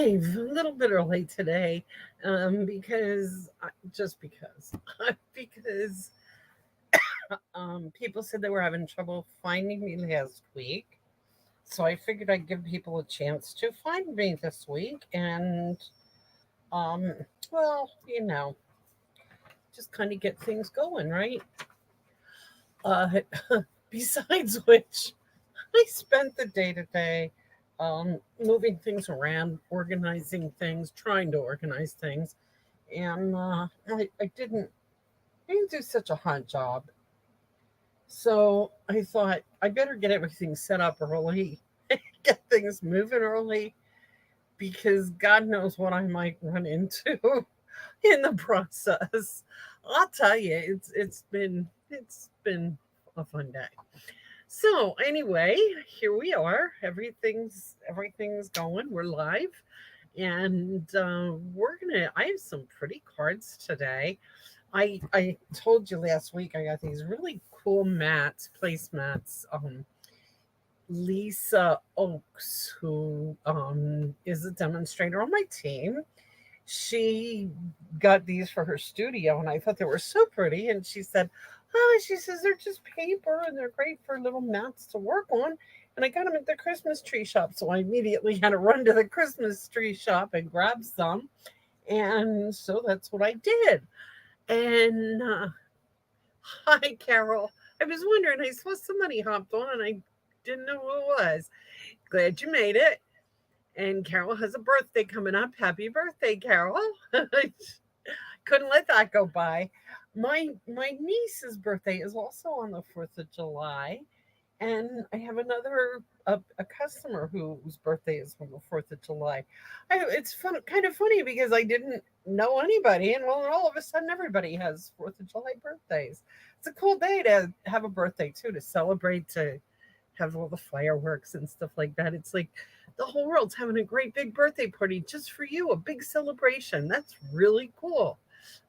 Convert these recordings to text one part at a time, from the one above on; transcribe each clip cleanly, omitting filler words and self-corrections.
live a little bit early today, because just because because people said they were having trouble finding me last week, so I figured I'd give people a chance to find me this week, and um, well, just kind of get things going, right? Uh, Besides which, I spent the day today moving things around, organizing things, trying to organize things, and I didn't do such a hot job. So I thought I better get everything set up early, get things moving early, because God knows what I might run into in the process. I'll tell you, it's been a fun day. So anyway, here we are. Everything's going. We're live, and I have some pretty cards today. I told you last week I got these really cool mats, placemats. Lisa Oaks, who is a demonstrator on my team, she got these for her studio, and I thought they were so pretty. And she said, "Oh, she says they're just paper and they're great for little mats to work on." And I got them at the Christmas tree shop, so I immediately had to run to the Christmas tree shop and grab some. And so that's what I did. And hi, Carol. I was wondering. I saw somebody hopped on, and I didn't know who it was. Glad you made it. And Carol has a birthday coming up. Happy birthday, Carol. Couldn't let that go by. My niece's birthday is also on the 4th of July. And I have a customer whose birthday is on the 4th of July. It's kind of funny because I didn't know anybody, and well, all of a sudden everybody has 4th of July birthdays. It's a cool day to have a birthday too, to celebrate, to have all the fireworks and stuff like that. It's like the whole world's having a great big birthday party just for you, a big celebration. That's really cool.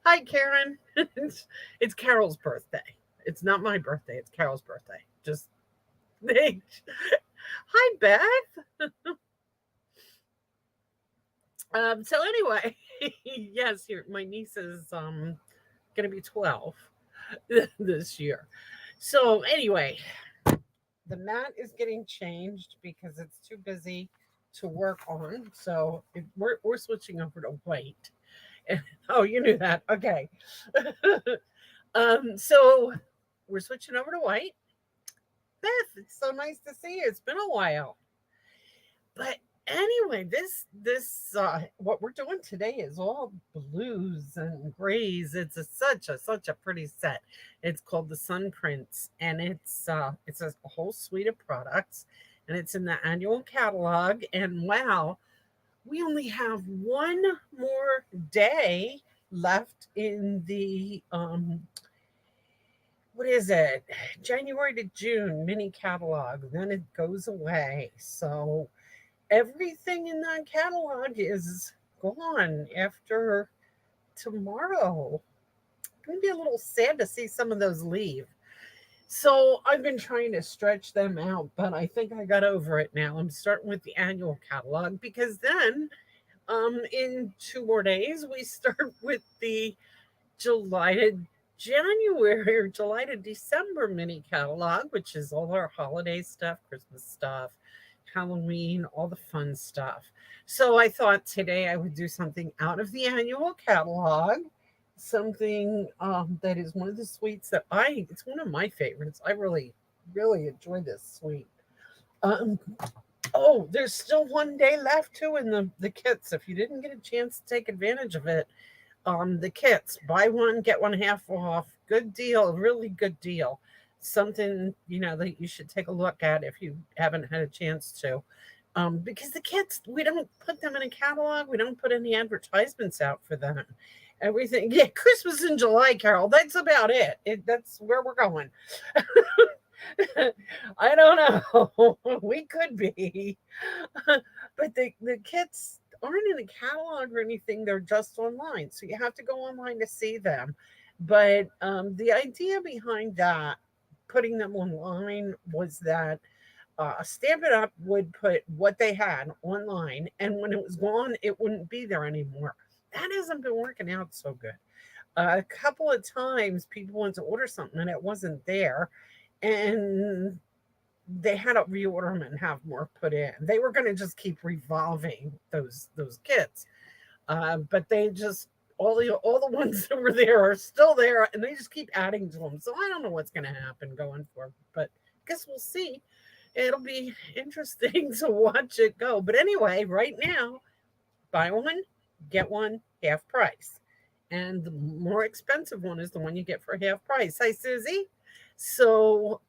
Hi, Karen. It's Carol's birthday. It's not my birthday. It's Carol's birthday. Just hi, Beth. So anyway, yes, my niece is gonna be 12 this year. So anyway, the mat is getting changed because it's too busy to work on. So we're switching over to white. Oh, you knew that. Okay. So we're switching over to white. Beth, it's so nice to see you. It's been a while. But anyway, this what we're doing today is all blues and grays. It's such a pretty set. It's called the Sun Prints, and it's a whole suite of products, and it's in the annual catalog. And wow, we only have one more day left in the what is it? January to June mini catalog. Then it goes away. So everything in that catalog is gone after tomorrow. I'm going to be a little sad to see some of those leave. So I've been trying to stretch them out, but I think I got over it now. I'm starting with the annual catalog because then in 2 more days we start with the July to January or July to December mini catalog, which is all our holiday stuff, Christmas stuff, Halloween, all the fun stuff. So I thought today I would do something out of the annual catalog, something that is one of the sweets it's one of my favorites. I really, really enjoy this sweet. Um, oh, there's still one day left too in the kits. If you didn't get a chance to take advantage of it, the kits, buy one get one half off, good deal, really good deal. Something that you should take a look at if you haven't had a chance to, because the kits, we don't put them in a catalog, we don't put any advertisements out for them. Everything, yeah, Christmas in July, Carol, that's about that's where we're going. I don't know. We could be. But the kits aren't in a catalog or anything. They're just online. So you have to go online to see them. But the idea behind that, putting them online, was that Stampin' Up would put what they had online, and when it was gone, it wouldn't be there anymore. That hasn't been working out so good. A couple of times, people went to order something and it wasn't there, and they had to reorder them and have more put in. They were going to just keep revolving those kits, but they just all the ones that were there are still there, and they just keep adding to them. So I don't know what's going to happen going forward, but guess we'll see. It'll be interesting to watch it go. But anyway, right now, buy one, get one half price. And the more expensive one is the one you get for half price. Hi, Susie. So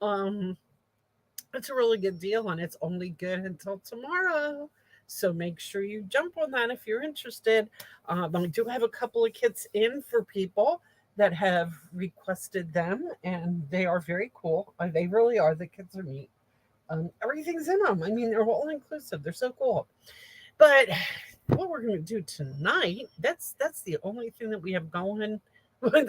it's a really good deal, and it's only good until tomorrow. So make sure you jump on that if you're interested. I do have a couple of kits in for people that have requested them, and they are very cool. They really are. The kits are neat. Everything's in them. I mean, they're all inclusive. They're so cool. But what we're going to do tonight, that's the only thing that we have going.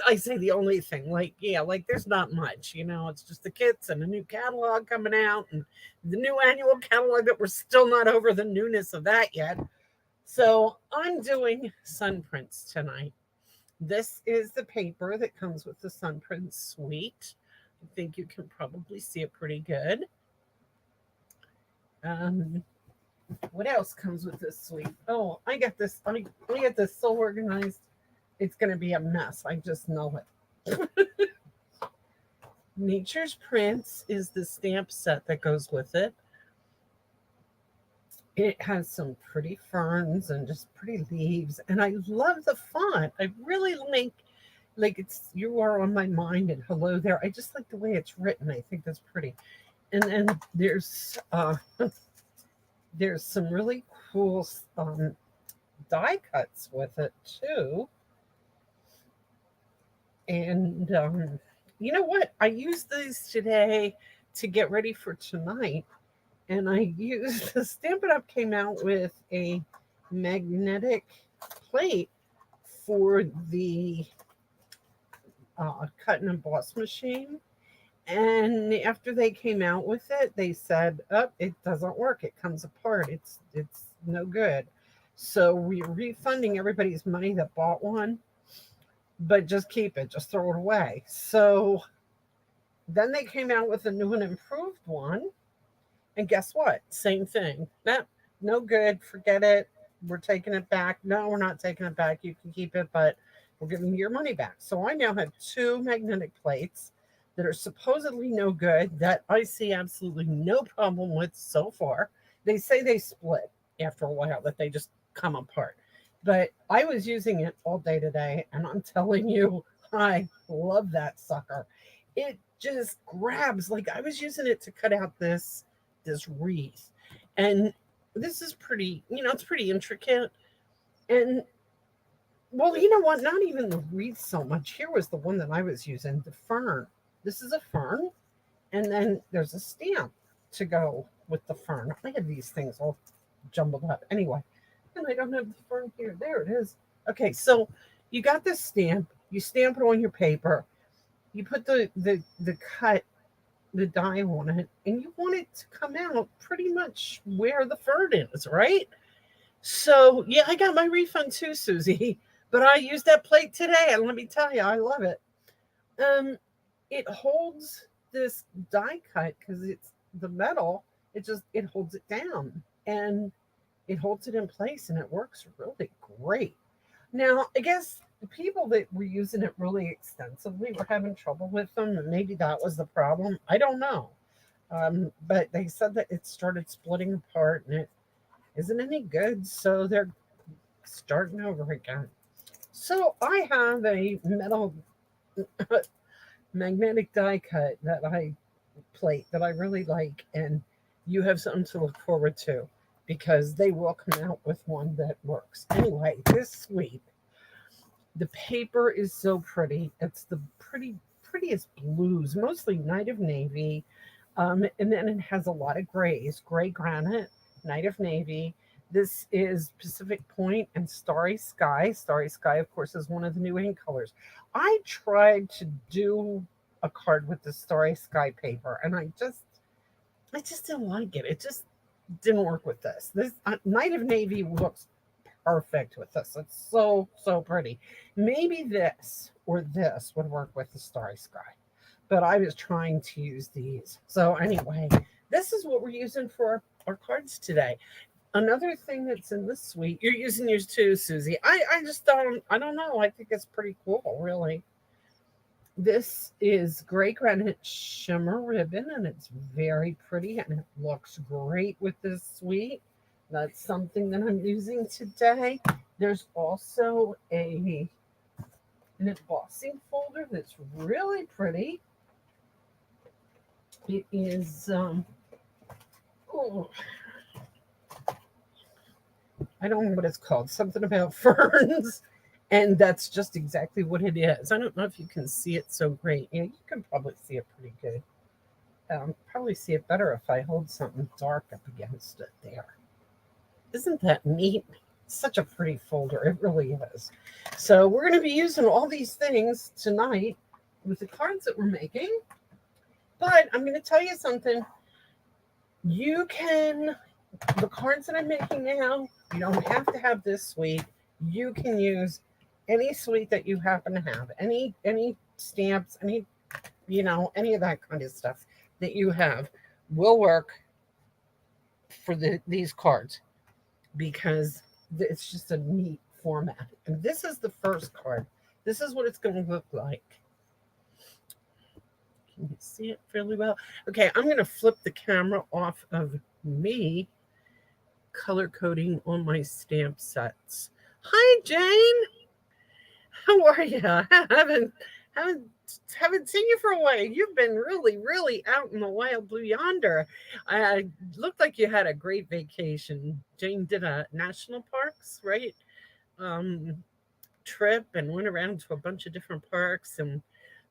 I say the only thing, like, yeah, like there's not much, it's just the kits and a new catalog coming out and the new annual catalog that we're still not over the newness of that yet. So I'm doing sun prints tonight. This is the paper that comes with the sun print suite. I think you can probably see it pretty good. Um, what else comes with this suite? Oh, I got this. I get this so organized. It's going to be a mess. I just know it. Nature's Prints is the stamp set that goes with it. It has some pretty ferns and just pretty leaves, and I love the font. I really like it's you are on my mind and hello there. I just like the way it's written. I think that's pretty. And then there's some really cool die cuts with it too. And you know what? I used these today to get ready for tonight. And I used the Stampin' Up came out with a magnetic plate for the cut and emboss machine. And after they came out with it, they said, "Oh, it doesn't work. It comes apart. It's no good." So we're refunding everybody's money that bought one, but just keep it, just throw it away. So then they came out with a new and improved one. And guess what? Same thing. Nope, no good. Forget it. We're taking it back. No, we're not taking it back. You can keep it, but we're giving you your money back. So I now have two magnetic plates that are supposedly no good that I see absolutely no problem with so far. They say they split after a while, that they just come apart. But I was using it all day today, and I'm telling you, I love that sucker. It just grabs. Like I was using it to cut out this wreath, and this is pretty. It's pretty intricate. And well, you know what? Not even the wreath so much. Here was the one that I was using, the fern. This is a fern, and then there's a stamp to go with the fern. I had these things all jumbled up. Anyway, and I don't have the fern here. There it is. Okay, so you got this stamp. You stamp it on your paper. You put the cut, the die on it, and you want it to come out pretty much where the fern is, right? So yeah, I got my refund too, Susie. But I used that plate today, and let me tell you, I love it. Um, it holds this die cut because it's the metal. It holds it down, and it holds it in place, and it works really great. Now, I guess the people that were using it really extensively were having trouble with them, and maybe that was the problem. I don't know. But they said that it started splitting apart, and it isn't any good, so they're starting over again. So I have a metal magnetic die cut that I plate that I really like, and you have something to look forward to because they will come out with one that works. Anyway, this week the paper is so pretty. It's the prettiest blues, mostly Night of Navy, and then it has a lot of grays, gray granite, Night of Navy. This is Pacific Point and Starry Sky. Starry Sky, of course, is one of the new ink colors. I tried to do a card with the Starry Sky paper, and I just didn't like it. It just didn't work with this. This Night of Navy looks perfect with this. It's so pretty. Maybe this or this would work with the Starry Sky, but I was trying to use these. So anyway, this is what we're using for our cards today. Another thing that's in this suite, you're using yours too, Susie. I just don't know. I think it's pretty cool, really. This is gray granite shimmer ribbon, and it's very pretty, and it looks great with this suite. That's something that I'm using today. There's also an embossing folder that's really pretty. It is oh, I don't know what it's called. Something about ferns. And that's just exactly what it is. I don't know if you can see it so great. Yeah, you can probably see it pretty good. Probably see it better if I hold something dark up against it there. Isn't that neat? Such a pretty folder. It really is. So we're going to be using all these things tonight with the cards that we're making. But I'm going to tell you something. You can, the cards that I'm making now, you don't have to have this suite. You can use any suite that you happen to have, any stamps, any of that kind of stuff that you have will work for these cards because it's just a neat format. And this is the first card. This is what it's going to look like. Can you see it fairly well? Okay, I'm going to flip the camera off of me color coding on my stamp sets. Hi, Jane. How are you? Haven't haven't seen you for a while. You've been really out in the wild blue yonder. I looked like you had a great vacation. Jane did a national parks, right? Um, Trip and went around to a bunch of different parks and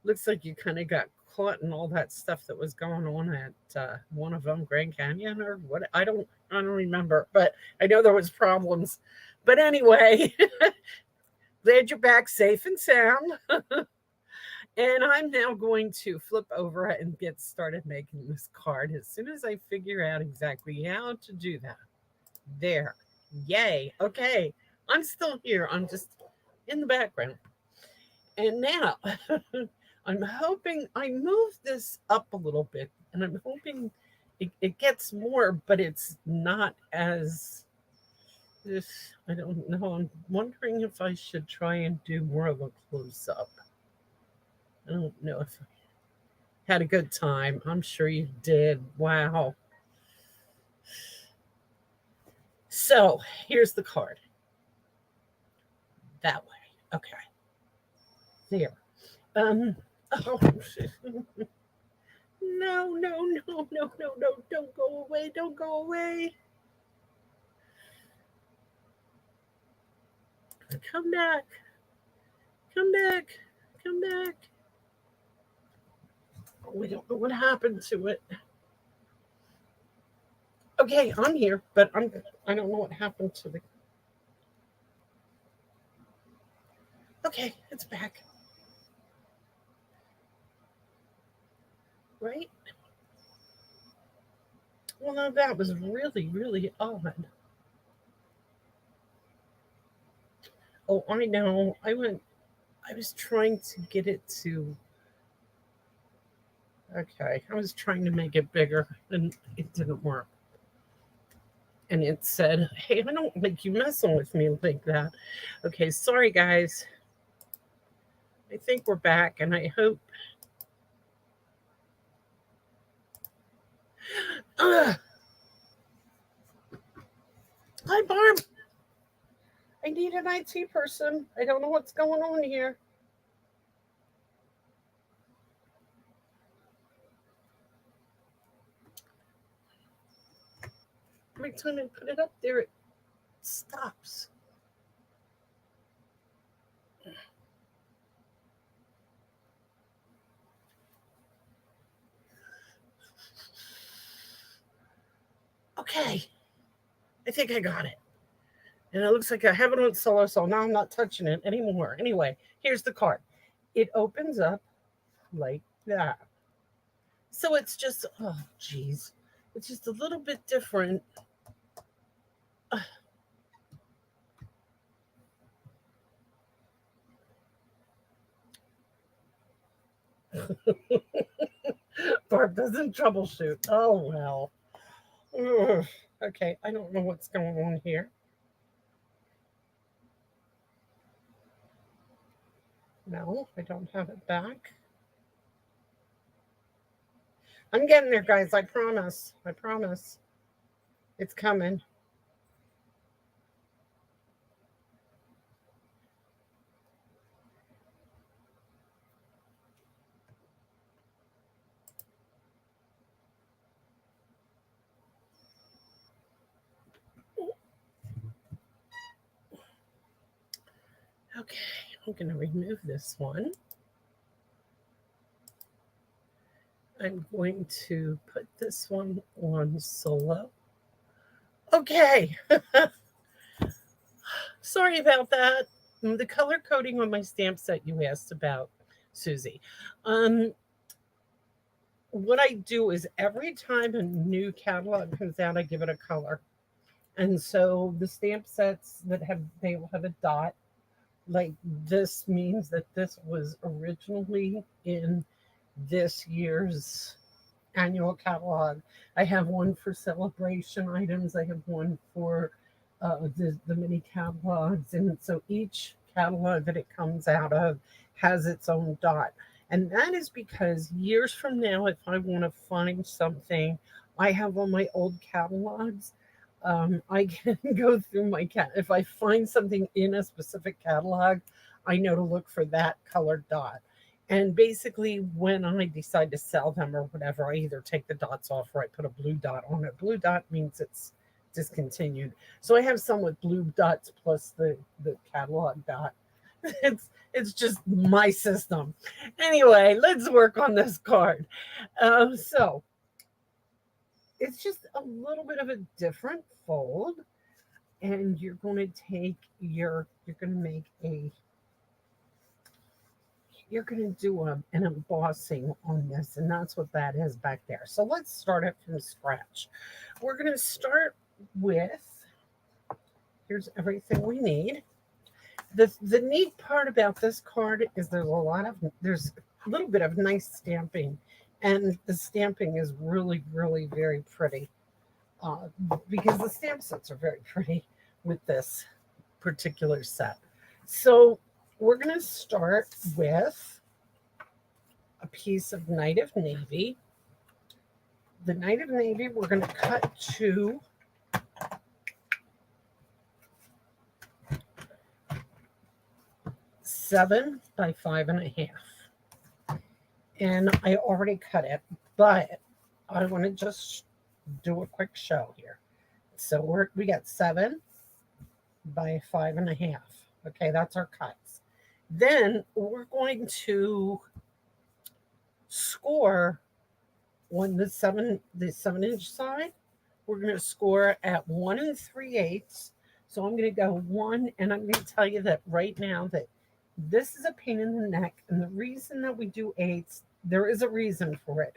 looks like you kind of got caught in all that stuff that was going on at one of them, Grand Canyon or what? I don't remember, but I know there was problems. But anyway, glad you're back safe and sound. And I'm now going to flip over and get started making this card as soon as I figure out exactly how to do that. There. Yay. Okay. I'm still here. I'm just in the background. And now I'm hoping I move this up a little bit and I'm hoping it gets more, but it's not as this. I don't know. I'm wondering if I should try and do more of a close up. I don't know if I had a good time. I'm sure you did. Wow. So here's the card. That way. Okay. There. Oh, no. Don't go away. Don't go away. Come back. Come back. Come back. We don't know what happened to it. Okay, I'm here, but I don't know what happened to the. Okay, it's back. Right? Well, no, that was really odd. Oh, I know. I was trying to get it to. Okay, I was trying to make it bigger and it didn't work. And it said, hey, I don't like you messing with me like that. Okay, sorry, guys. I think we're back, and I hope. Ugh. Hi, Barb. I need an IT person. I don't know what's going on here. Every time I put it up there, it stops. Okay, I think I got it. And it looks like I have it on solo, so now I'm not touching it anymore. Anyway, here's the card. It opens up like that. So it's just, oh, geez. It's just a little bit different. Barb doesn't troubleshoot. Oh, well. Ugh. Okay, I don't know what's going on here. No, I don't have it back. I'm getting there, guys. I promise. I promise. It's coming. Okay, I'm going to remove this one. I'm going to put this one on solo. Okay, sorry about that. The color coding on my stamp set you asked about, Susie. Um, what I do is every time a new catalog comes out, I give it a color. And so the stamp sets that have they will have a dot. Like this means that this was originally in this year's annual catalog. I have one for celebration items. I have one for the mini catalogs. And so each catalog that it comes out of has its own dot. And that is because years from now, if I want to find something I have on my old catalogs, I can go through my cat. If I find something in a specific catalog, I know to look for that colored dot. And basically, when I decide to sell them or whatever, I either take the dots off or I put a blue dot on it. Blue dot means it's discontinued. So I have some with blue dots plus the catalog dot. It's just my system. Anyway, let's work on this card. So it's just a little bit of a different fold, and you're going to take you're going to make a you're going to do an embossing on this, and that's what that is back there. So let's start it from scratch. We're going to start with, here's everything we need. The neat part about this card is there's a little bit of nice stamping, and the stamping is really, really very pretty, uh, because the stamp sets are very pretty with this particular set. So we're going to start with a piece of Night of Navy. The Night of Navy, we're going to cut to 7 by 5.5. And I already cut it, but I want to just do a quick show here. So we got 7 by 5.5. Okay, that's our cuts. Then we're going to score on the 7-inch side. We're going to score at 1 3/8. So I'm going to go 1, and I'm going to tell you that right now that this is a pain in the neck, and the reason that we do eighths, there is a reason for it,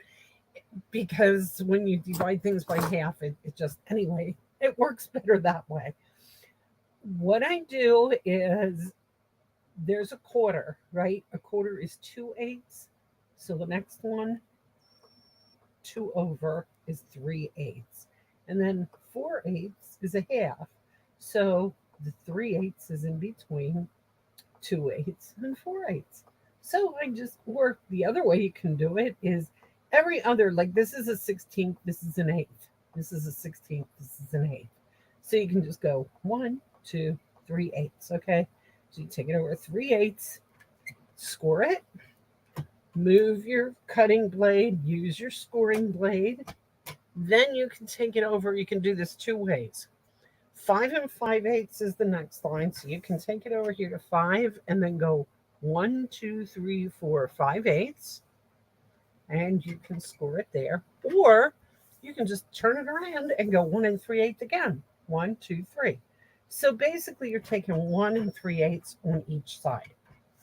because when you divide things by half, it just anyway it works better that way. What I do is there's a quarter, right? A quarter is 2/8. So the next one, 2 over, is 3/8. And then 4/8 is a half. So the 3/8 is in between 2/8 and 4/8. So I just work the other way you can do it is every other, like this is a 16th, this is an eighth. This is a 16th, this is an eighth. So you can just go 1, 2, 3/8. Okay. So you take it over 3/8, score it, move your cutting blade, use your scoring blade. Then you can take it over. You can do this 2 ways. 5 and 5/8 is the next line. So you can take it over here to 5 and then go 1, 2, 3, 4, 5/8, and you can score it there. Or you can just turn it around and go 1 3/8 again. 1, 2, 3. So basically, you're taking 1 3/8 on each side.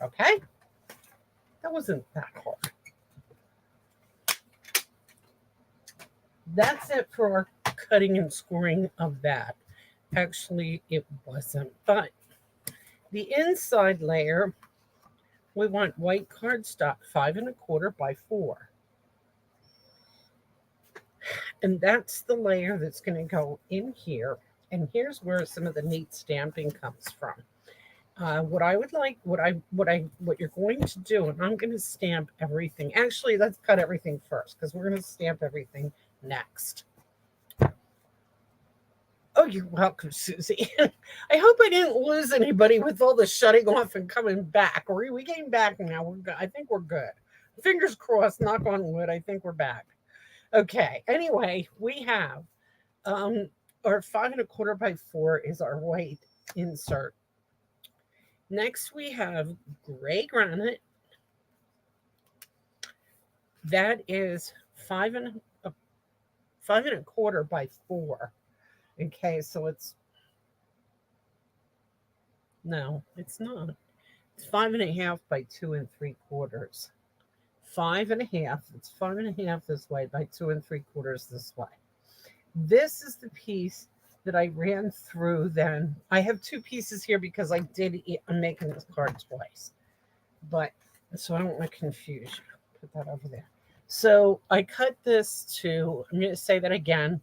Okay? That wasn't that hard. That's it for our cutting and scoring of that. Actually, it wasn't, but the inside layer, we want white cardstock, 5¼ by 4. And that's the layer that's going to go in here. And here's where some of the neat stamping comes from. What I would like, what you're going to do, and I'm going to stamp everything. Actually, let's cut everything first because we're going to stamp everything next. Oh, you're welcome, Susie. I hope I didn't lose anybody with all the shutting off and coming back. We came back now. We're good. I think we're good. Fingers crossed. Knock on wood. I think we're back. Okay. Anyway, we have our 5¼ by 4 is our white insert. Next, we have gray granite. That is 5¼ by 4. Okay, so no, it's not. It's 5½ by 2¾ 5½. It's 5½ this way by 2¾ this way. This is the piece that I ran through then. I have 2 pieces here because I'm making this card twice. But so I don't want to confuse you. Put that over there. So I cut this to, I'm going to say that again,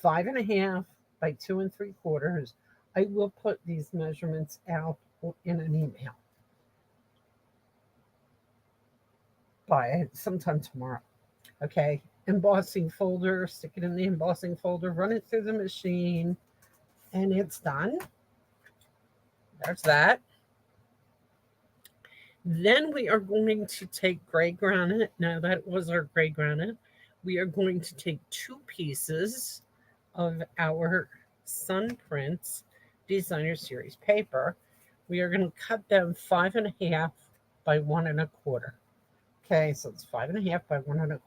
5½ by 2¾ I will put these measurements out in an email by sometime tomorrow. Okay. Embossing folder, stick it in the embossing folder, run it through the machine, and it's done. There's that. Then we are going to take gray granite. Now that was our gray granite. We are going to take 2 pieces of our Sun Prints Designer Series paper. We are going to cut them 5½ by 1¼ Okay, so it's 5½ by 1¼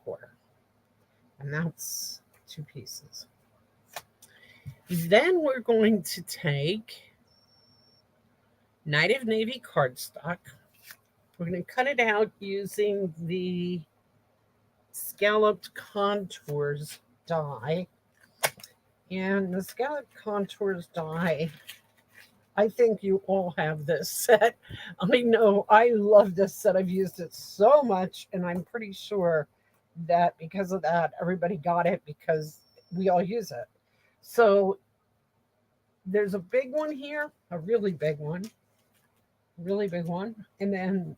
and that's 2 pieces. Then we're going to take Night of Navy cardstock. We're going to cut it out using the Scalloped Contours die. And the Scalloped Contours die, I think you all have this set. I know I love this set. I've used it so much, and I'm pretty sure that because of that, everybody got it because we all use it. So there's a big one here, a really big one, and then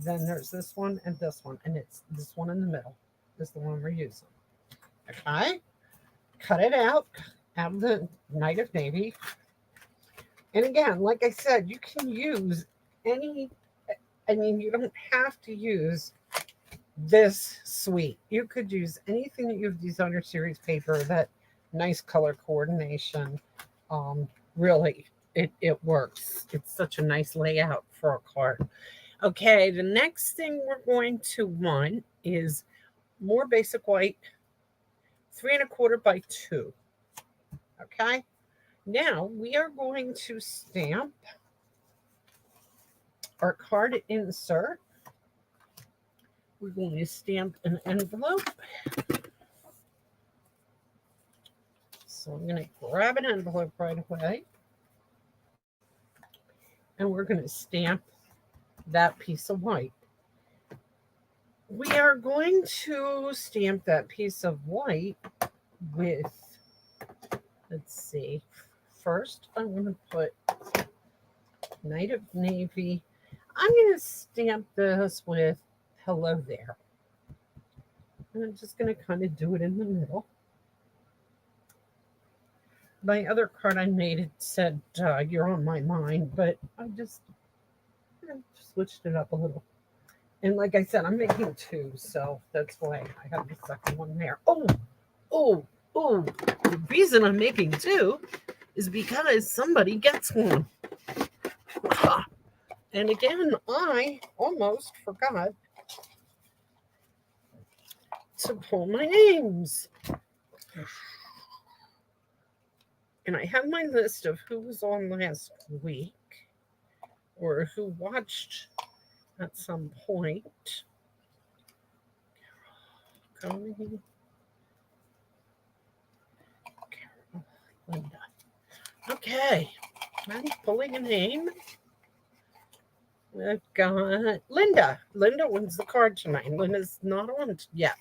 there's this one, and it's this one in the middle is the one we're using. Okay, cut it out of the Night of Navy. And again, like I said, you can use any, I mean, you don't have to use this suite. You could use anything that you have Designer Series paper, that nice color coordination. Really, it works. It's such a nice layout for a card. Okay, the next thing we're going to want is more basic white, 3¼ by 2. Okay, now we are going to stamp our card insert. We're going to stamp an envelope. So I'm going to grab an envelope right away. And we're going to stamp that piece of white. We are going to stamp that piece of white with, let's see, first I'm going to put Night of Navy. I'm going to stamp this with Hello There. And I'm just going to kind of do it in the middle. My other card I made, it said, You're on My Mind, but I just switched it up a little. And like I said, I'm making 2, so that's why I have the second one there. Oh, the reason I'm making 2 is because somebody gets one. And again, I almost forgot to pull my names. And I have my list of who was on last week or who watched at some point. Okay, I'm pulling a name. I've got Linda. Linda wins the card tonight. Linda's not on yet.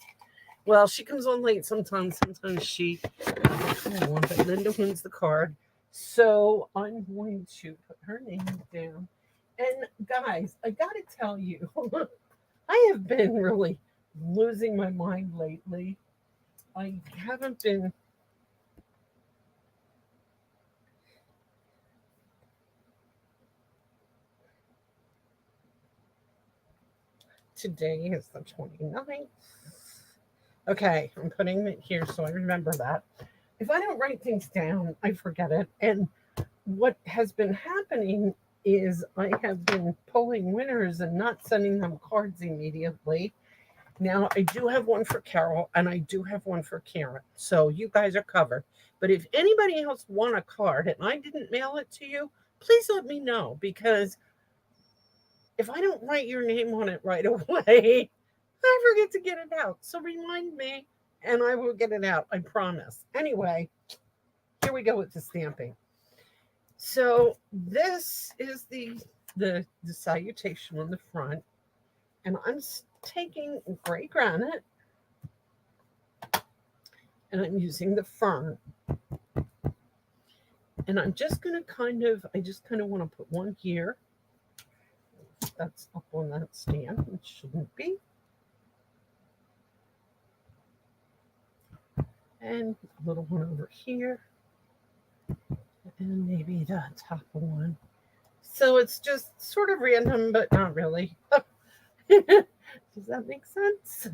Well, she comes on late sometimes. Sometimes she doesn't come on, but Linda wins the card. So I'm going to put her name down. And guys, I got to tell you, I have been really losing my mind lately. I haven't been. Today is the 29th. Okay, I'm putting it here so I remember that. If I don't write things down, I forget it. And what has been happening is I have been pulling winners and not sending them cards immediately. Now, I do have one for Carol and I do have one for Karen. So you guys are covered. But if anybody else won a card and I didn't mail it to you, please let me know because if I don't write your name on it right away, I forget to get it out. So remind me and I will get it out. I promise. Anyway, here we go with the stamping. So this is the salutation on the front. And I'm taking gray granite and I'm using the fern. And I'm just going to I just kind of want to put one here. That's up on that stand. It shouldn't be. And a little one over here. And maybe the top one. So it's just sort of random, but not really. Does that make sense?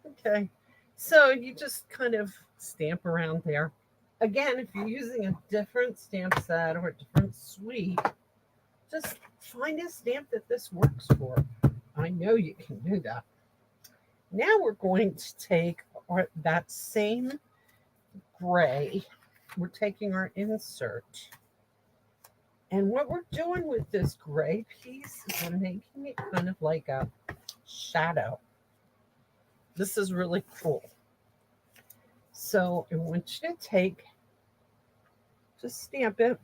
Okay. So you just kind of stamp around there. Again, if you're using a different stamp set or a different suite, just find a stamp that this works for. I know you can do that. Now we're going to take that same gray. We're taking our insert. And what we're doing with this gray piece is we're making it kind of like a shadow. This is really cool. So I want you to just stamp it.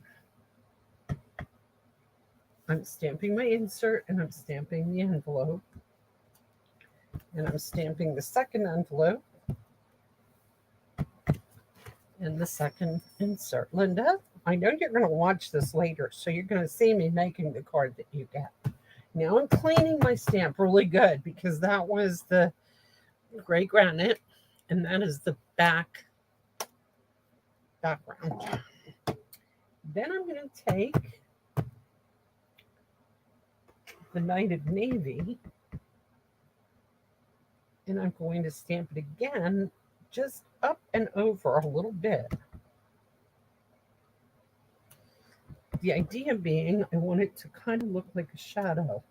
I'm stamping my insert and I'm stamping the envelope. And I'm stamping the second envelope and the second insert. Linda, I know you're going to watch this later, so you're going to see me making the card that you get. Now I'm cleaning my stamp really good because that was the gray granite and that is the background. Then I'm going to take the Knighted Navy and I'm going to stamp it again, just up and over a little bit. The idea being I want it to kind of look like a shadow.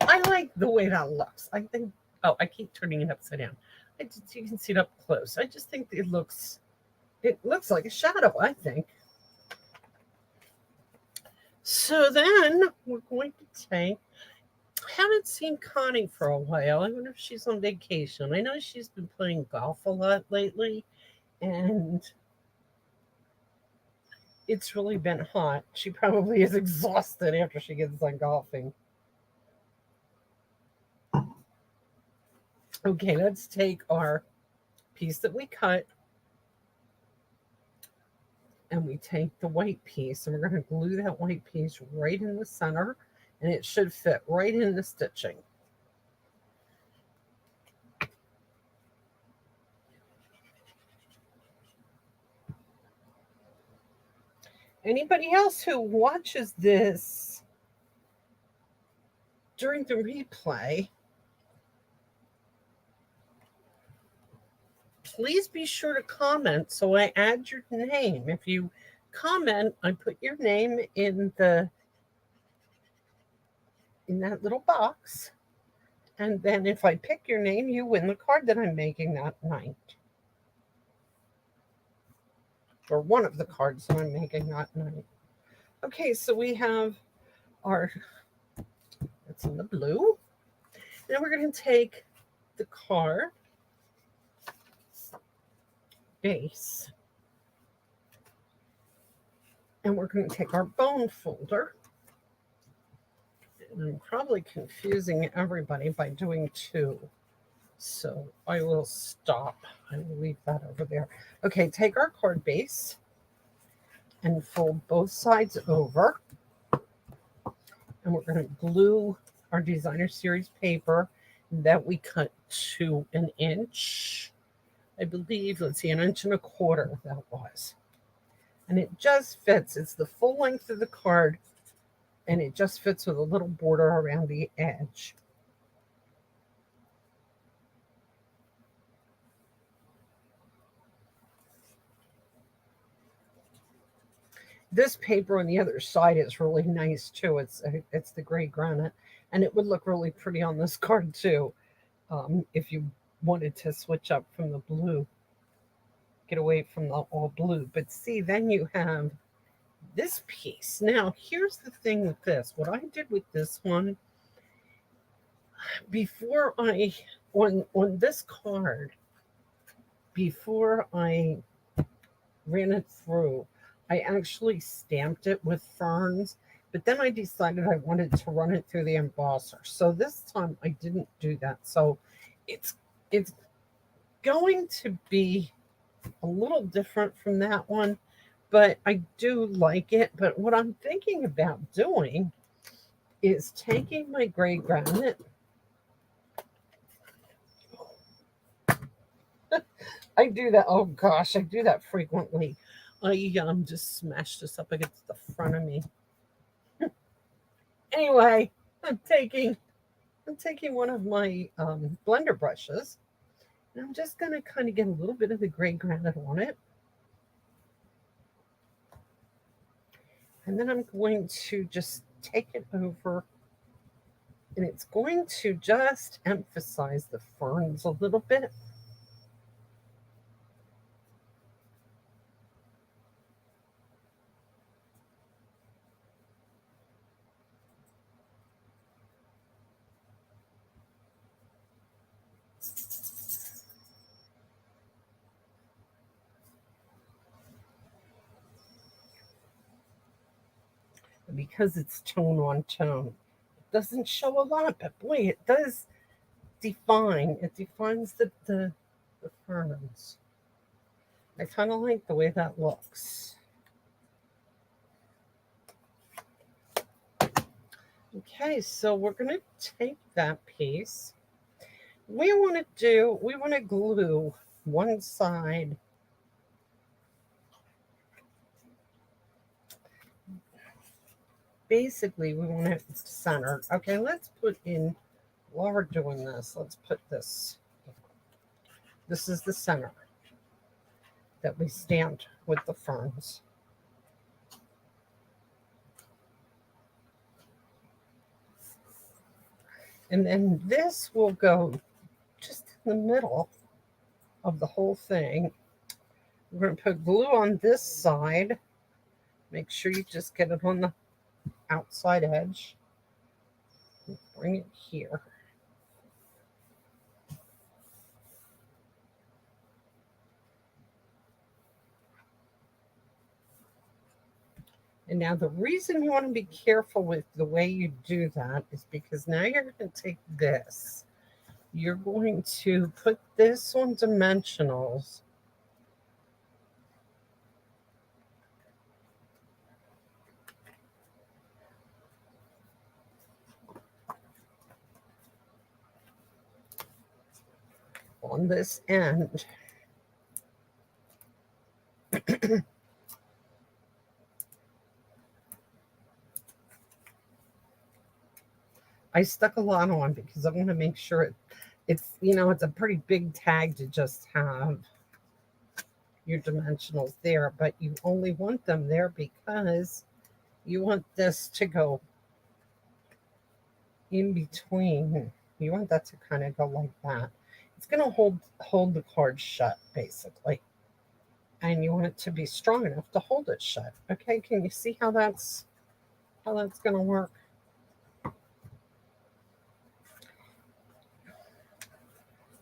I like the way that looks. I think, oh, I keep turning it upside down. You can see it up close. I just think it looks like a shadow, I think. So then we're going to take, I haven't seen Connie for a while. I wonder if she's on vacation. I know she's been playing golf a lot lately, and it's really been hot. She probably is exhausted after she gets done golfing. Okay, let's take our piece that we cut and we take the white piece and we're going to glue that white piece right in the center and it should fit right in the stitching. Anybody else who watches this during the replay, please be sure to comment so I add your name. If you comment, I put your name in that little box. And then if I pick your name, you win the card that I'm making that night. Or one of the cards that I'm making that night. Okay, so we have our, it's in the blue. Now we're going to take the card base and we're going to take our bone folder. And I'm probably confusing everybody by doing two. So I will stop. I will leave that over there. Okay, take our card base and fold both sides over. And we're going to glue our designer series paper that we cut to an inch. I believe, let's see, an inch and a quarter that was. And it just fits. It's the full length of the card and it just fits with a little border around the edge. This paper on the other side is really nice too. It's the gray granite, and it would look really pretty on this card too. If you wanted to switch up from the blue, get away from the all blue. But see, then you have this piece. Now, here's the thing with this. What I did with this one before I on this card, before I ran it through, I actually stamped it with ferns, but then I decided I wanted to run it through the embosser. So this time I didn't do that. So it's it's going to be a little different from that one, but I do like it. But what I'm thinking about doing is taking my gray granite. I do that. Oh gosh, I do that frequently. I just smashed this up against the front of me. Anyway, I'm taking I'm taking one of my blender brushes and I'm just going to kind of get a little bit of the gray granite on it. And then I'm going to just take it over and it's going to just emphasize the ferns a little bit. Because it's tone on tone, it doesn't show a lot, but boy, it does define. It defines the ferns. I kind of like the way that looks. Okay, so we're going to take that piece. We want to glue one side. Basically, we want it centered. Okay, let's put in, while we're doing this, let's put this. This is the center that we stamped with the ferns. And then this will go just in the middle of the whole thing. We're going to put glue on this side. Make sure you just get it on the outside edge. Bring it here. And now the reason you want to be careful with the way you do that is because now you're going to take this. You're going to put this on dimensionals. On this end. I stuck a lot on because I want to make sure it's, it's a pretty big tag to just have your dimensionals there, but you only want them there because you want this to go in between. You want that to kind of go like that. It's going to hold the card shut, basically. And you want it to be strong enough to hold it shut. Okay, can you see how that's how that's going to work.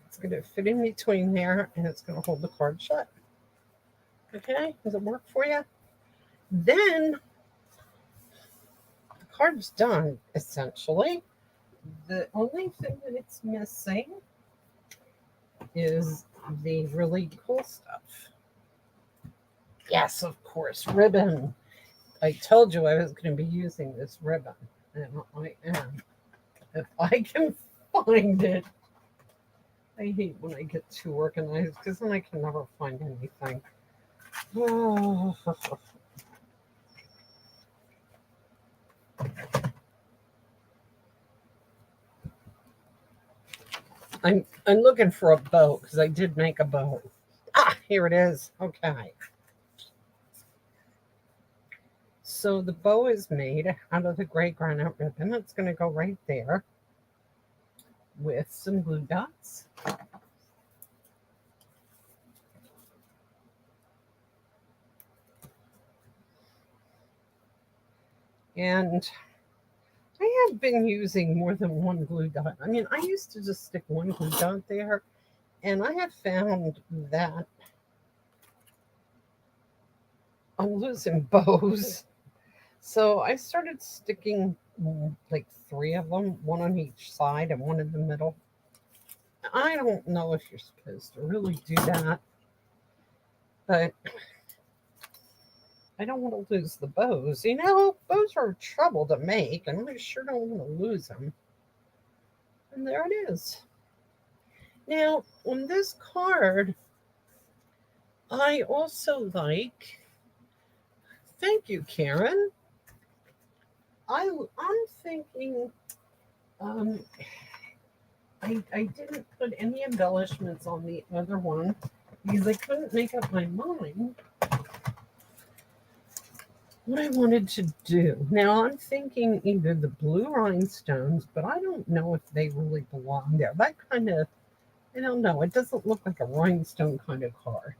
It's going to fit in between there and it's going to hold the card shut. Okay, does it work for you? Then the card's done, essentially. The only thing that it's missing is the really cool stuff. Yes, of course, ribbon. I told you I was going to be using this ribbon, and I am. If I can find it. I hate when I get too organized because then I can never find anything. Oh. I'm looking for a bow because I did make a bow. Ah, here it is. Okay. So the bow is made out of the gray granite ribbon. It's going to go right there with some glue dots. And I have been using more than one glue dot. I mean, I used to just stick one glue dot there, and I have found that I'm losing bows. So I started sticking like 3 of them, one on each side and one in the middle. I don't know if you're supposed to really do that, but I don't want to lose the bows. You know, bows are trouble to make, and I sure don't want to lose them. And there it is. Now, on this card, I also like, thank you, Karen. I'm thinking, um, I didn't put any embellishments on the other one because I couldn't make up my mind what I wanted to do. Now I'm thinking either the blue rhinestones, but I don't know if they really belong there. That kind of, I don't know. It doesn't look like a rhinestone kind of card.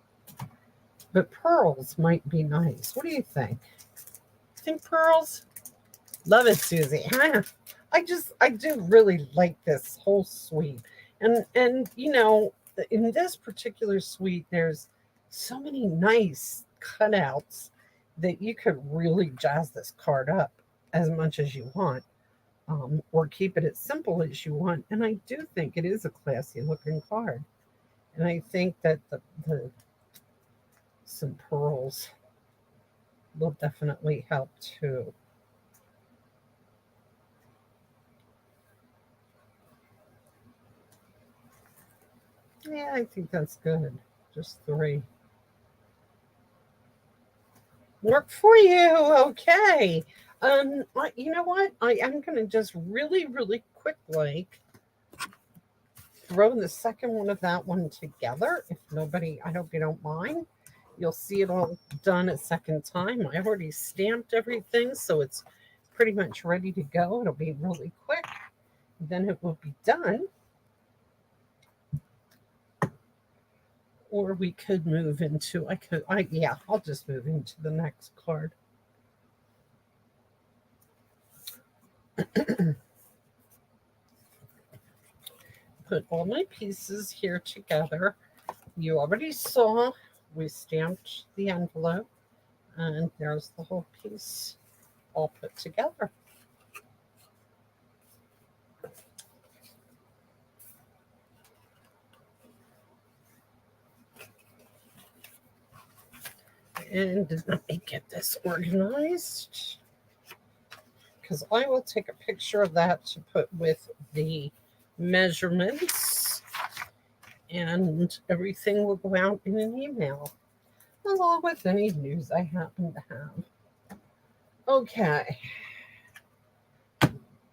But pearls might be nice. What do you think? Think pearls? Love it, Susie. I do really like this whole suite. And you know, in this particular suite, there's so many nice cutouts that you could really jazz this card up as much as you want, or keep it as simple as you want. And I do think it is a classy looking card. And I think that the some pearls will definitely help too. Yeah, I think that's good. Just 3. Work for you. Okay. You know what? I am going to just really, really quickly throw the second one of that one together. If nobody, I hope you don't mind. You'll see it all done a second time. I already stamped everything, so it's pretty much ready to go. It'll be really quick. Then it will be done. Or we could move into, I'll just move into the next card. Put all my pieces here together. You already saw we stamped the envelope, and there's the whole piece all put together. And let me get this organized, because I will take a picture of that to put with the measurements, and everything will go out in an email along with any news I happen to have. Okay.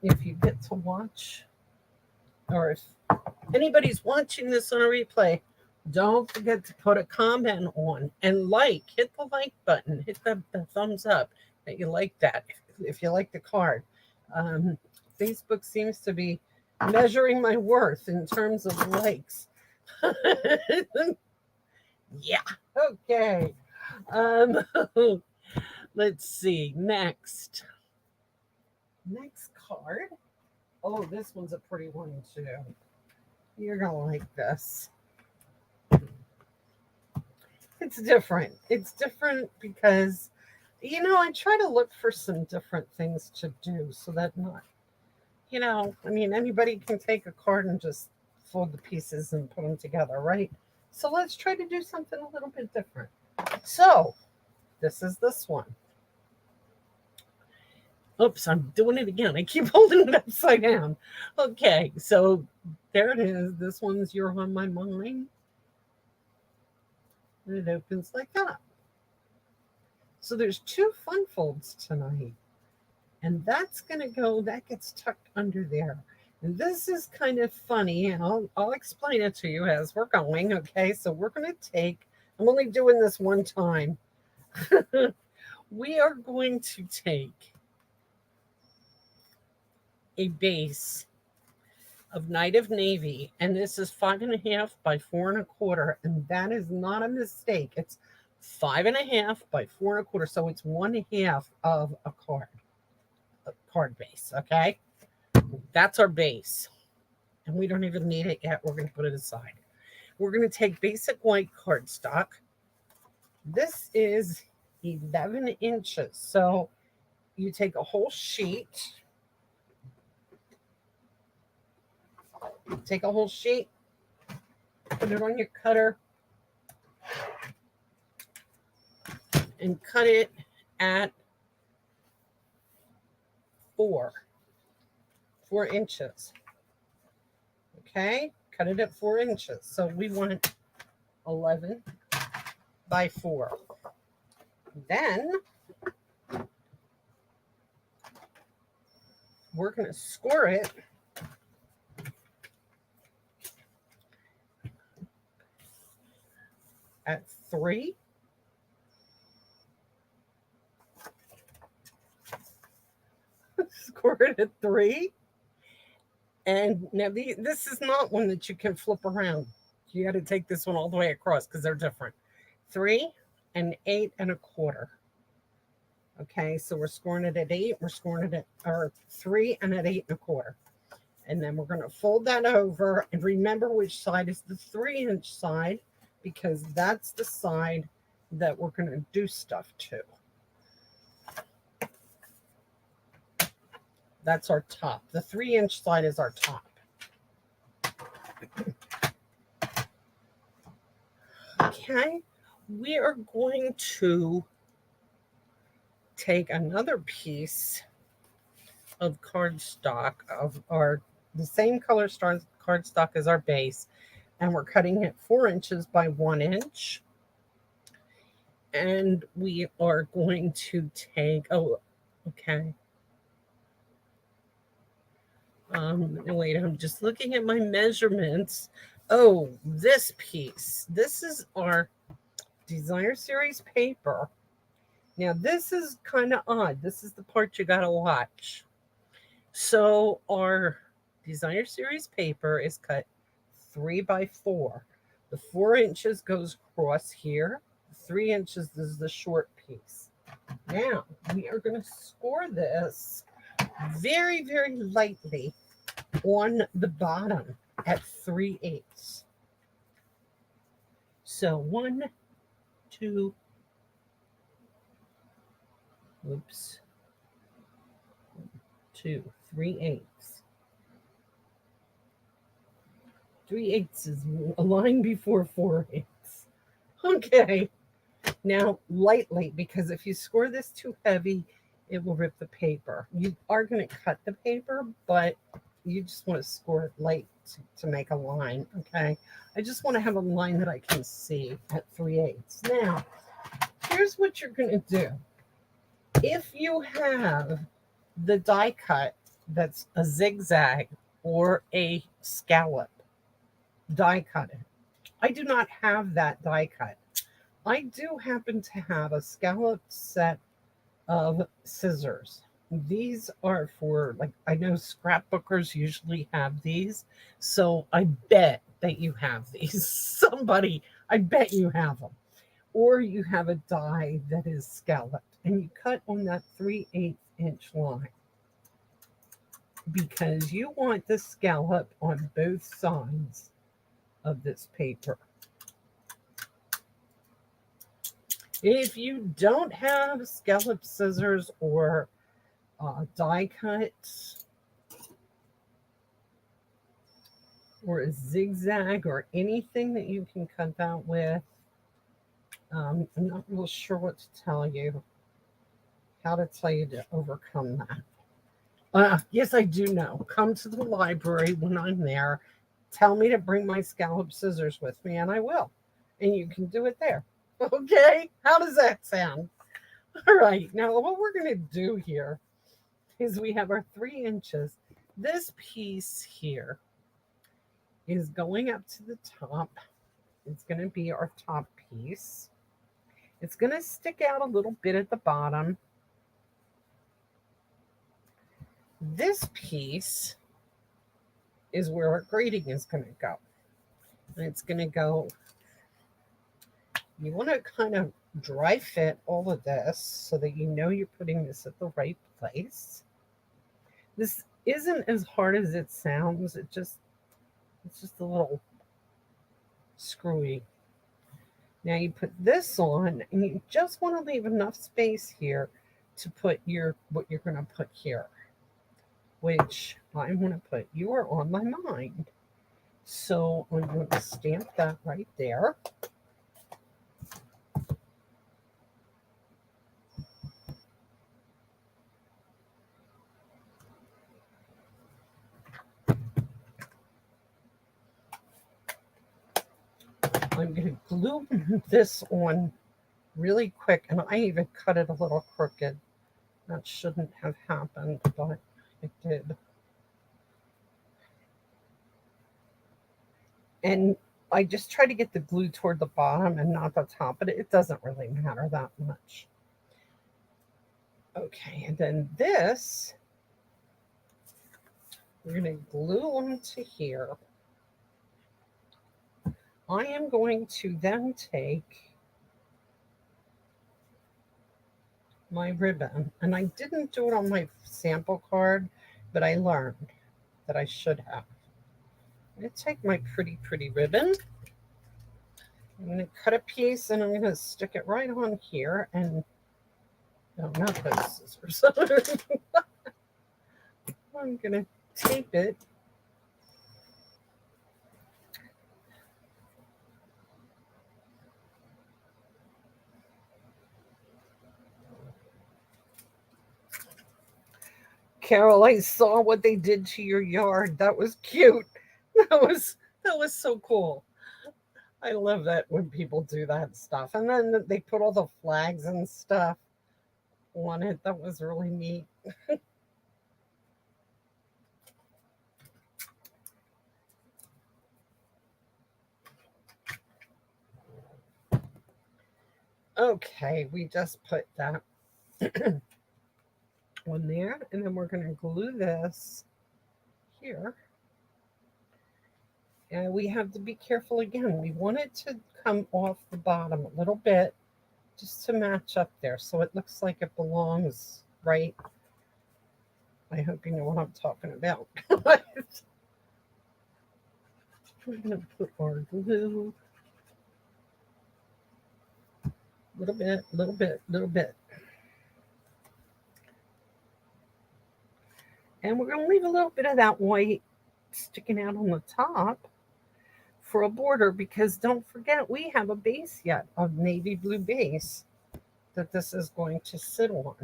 If you get to watch, or if anybody's watching this on a replay, don't forget to put a comment on and hit the like button, hit the thumbs up that you like that if you like the card. Facebook seems to be measuring my worth in terms of likes. Yeah, okay. Um, let's see, next. Next card. Oh, this one's a pretty one too. You're gonna like this. It's different. It's different because, I try to look for some different things to do so that not, I mean, anybody can take a card and just fold the pieces and put them together, right? So let's try to do something a little bit different. So this is this one. Oops, I'm doing it again. I keep holding it upside down. Okay, so there it is. This one's You're on My Mind. And it opens like that. So there's two fun folds tonight. And that's going to go, that gets tucked under there. And this is kind of funny. And I'll explain it to you as we're going. Okay, so we're going to take, I'm only doing this one time. We are going to take a base of Night of Navy, and this is 5.5 by 4.25, and that is not a mistake. It's 5.5 by 4.25, so it's 1/2 of a card base. Okay, that's our base, and we don't even need it yet. We're going to put it aside. We're going to take basic white cardstock. This is 11 inches, so you take a whole sheet. Take a whole sheet, put it on your cutter, and cut it at 4 inches. Okay, cut it at 4 inches. So we want 11 by 4. Then we're going to score it at 3. Score it at 3. And now this is not one that you can flip around. You got to take this one all the way across because they're different. 3 and 8.25. Okay, so we're scoring it at 8. We're scoring it at 3 and at 8.25. And then we're going to fold that over and remember which side is the 3-inch side because that's the side that we're going to do stuff to. That's our top. The 3-inch side is our top. Okay, we are going to take another piece of cardstock of the same color cardstock as our base, and we're cutting it 4 inches by 1 inch. And we are going to take, okay. Wait, I'm just looking at my measurements. Oh, this piece. This is our Desire Series paper. Now, this is kind of odd. This is the part you got to watch. So, our Desire Series paper is cut 3 by 4. The 4 inches goes across here. 3 inches is the short piece. Now, we are going to score this very, very lightly on the bottom at 3/8. So 1, 2, 3/8. 3/8 is a line before 4/8. Okay. Now, lightly, because if you score this too heavy, it will rip the paper. You are going to cut the paper, but you just want to score it light to make a line, okay? I just want to have a line that I can see at 3/8. Now, here's what you're going to do. If you have the die cut that's a zigzag or a scallop die cut, I do not have that die cut. I do happen to have a scalloped set of scissors. These are for, like, I know scrapbookers usually have these. So I bet that you have these. Somebody, I bet you have them. Or you have a die that is scalloped and you cut on that 3/8 inch line. because you want the scallop on both sides of this paper. If you don't have scallop scissors or die cut or a zigzag or anything that you can cut that with, I'm not real sure what to tell you, how to tell you to overcome that. Yes, I do know. Come to the library when I'm there. Tell me to bring my scallop scissors with me, and I will. And you can do it there. Okay? How does that sound? All right. Now, what we're going to do here is we have our 3 inches. This piece here is going up to the top. It's going to be our top piece. It's going to stick out a little bit at the bottom. This piece is where our grading is going to go. And it's going to go, you want to kind of dry fit all of this so that you know you're putting this at the right place. This isn't as hard as it sounds. It's just a little screwy. Now you put this on, and you just want to leave enough space here to put what you're going to put here, which I'm going to put "You Are on My Mind." So I'm going to stamp that right there. I'm going to glue this on really quick, and I even cut it a little crooked. That shouldn't have happened, but it did. And I just try to get the glue toward the bottom and not the top, but it doesn't really matter that much. Okay, and then this, we're going to glue onto here. I am going to then take my ribbon, and I didn't do it on my sample card, but I learned that I should have. I'm going to take my pretty ribbon. I'm going to cut a piece, and I'm going to stick it right on here, and no, not those scissors. I'm going to tape it. Carol, I saw what they did to your yard. That was cute. That was so cool. I love that when people do that stuff. And then they put all the flags and stuff on it. That was really neat. Okay, we just put that on there, and then we're going to glue this here. And we have to be careful again. We want it to come off the bottom a little bit just to match up there so it looks like it belongs right. I hope you know what I'm talking about. We're going to put our glue. Little bit. And we're going to leave a little bit of that white sticking out on the top for a border, because don't forget we have a base yet, a navy blue base that this is going to sit on.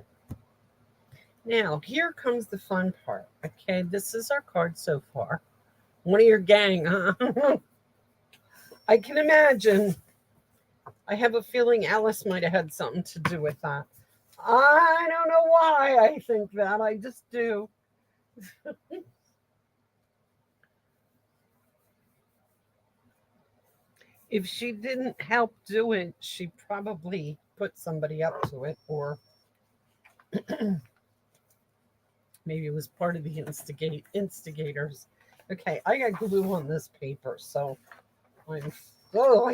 Now, here comes the fun part. Okay, this is our card so far. One of your gang, huh? I can imagine. I have a feeling Alice might have had something to do with that. I don't know why I think that. I just do. If she didn't help do it, she probably put somebody up to it, or maybe it was part of the instigators. Okay, I got glue on this paper, so I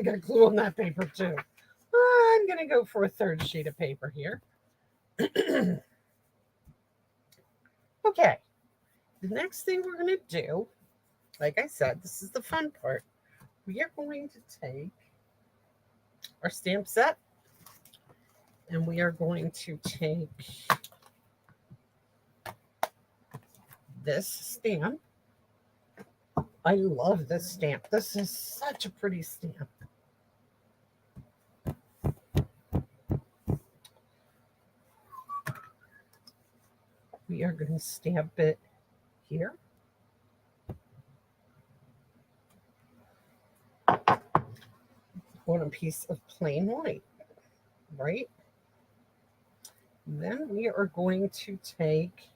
got glue on that paper too. I'm going to go for a third sheet of paper here. Okay, The next thing we're going to do, like I said, this is the fun part. We are going to take our stamp set and we are going to take this stamp. I love this stamp. This is such a pretty stamp. We are going to stamp it here. On a piece of plain white, right? Then we are going to take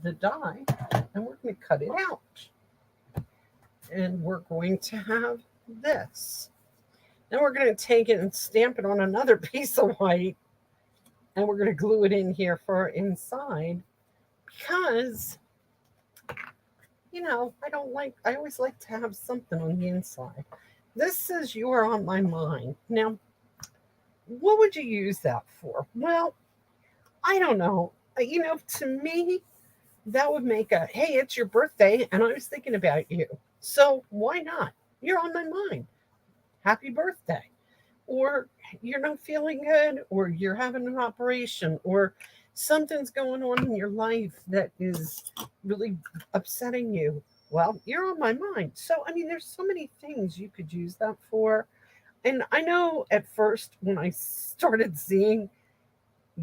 the die and we're going to cut it out. And we're going to have this. Then we're going to take it and stamp it on another piece of white and we're going to glue it in here for our inside because, you know, I always like to have something on the inside. This says you are on my mind. Now, what would you use that for? Well, I don't know. You know, to me, that would make a, hey, it's your birthday and I was thinking about you. So why not? You're on my mind. Happy birthday. Or you're not feeling good, or you're having an operation, or something's going on in your life that is really upsetting you. Well, you're on my mind. So, I mean, there's so many things you could use that for. And I know at first when I started seeing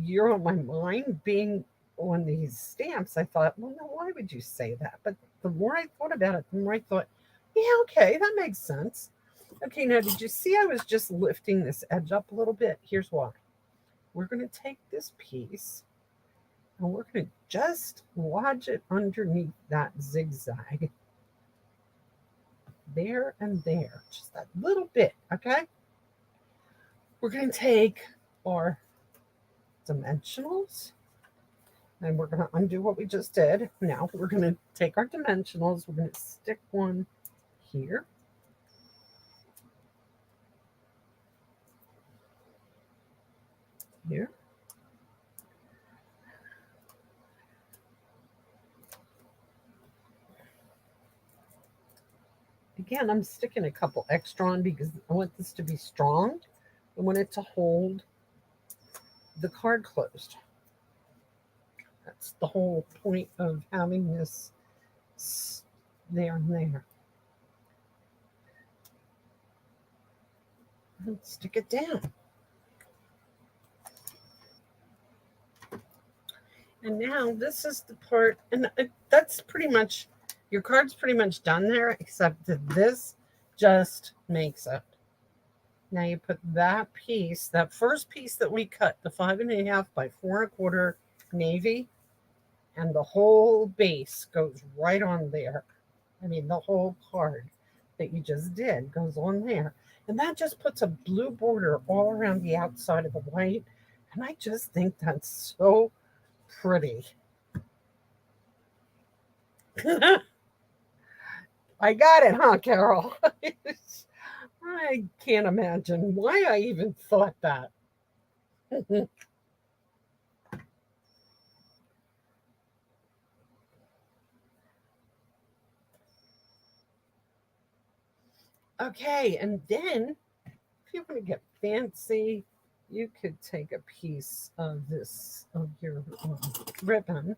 you're on my mind being on these stamps, I thought, well, no, why would you say that? But the more I thought about it, the more I thought, yeah, okay, that makes sense. Okay, now did you see I was just lifting this edge up a little bit? Here's why. We're going to take this piece and we're going to just lodge it underneath that zigzag. There and there, just that little bit, okay? We're going to take our dimensionals and we're going to undo what we just did. Now we're going to take our dimensionals, we're going to stick one here. Here. Again, I'm sticking a couple extra on because I want this to be strong. I want it to hold the card closed. That's the whole point of having this there and there. And stick it down. And now this is the part, and that's pretty much, your card's pretty much done there, except that this just makes it. Now you put that piece, that first piece that we cut, the 5.5 by 4.25 navy, and the whole base goes right on there. I mean, the whole card that you just did goes on there. And that just puts a blue border all around the outside of the white. And I just think that's so pretty. I got it, huh, Carol? I can't imagine why I even thought that. Okay, and then if you want to get fancy, you could take a piece of this, of your ribbon,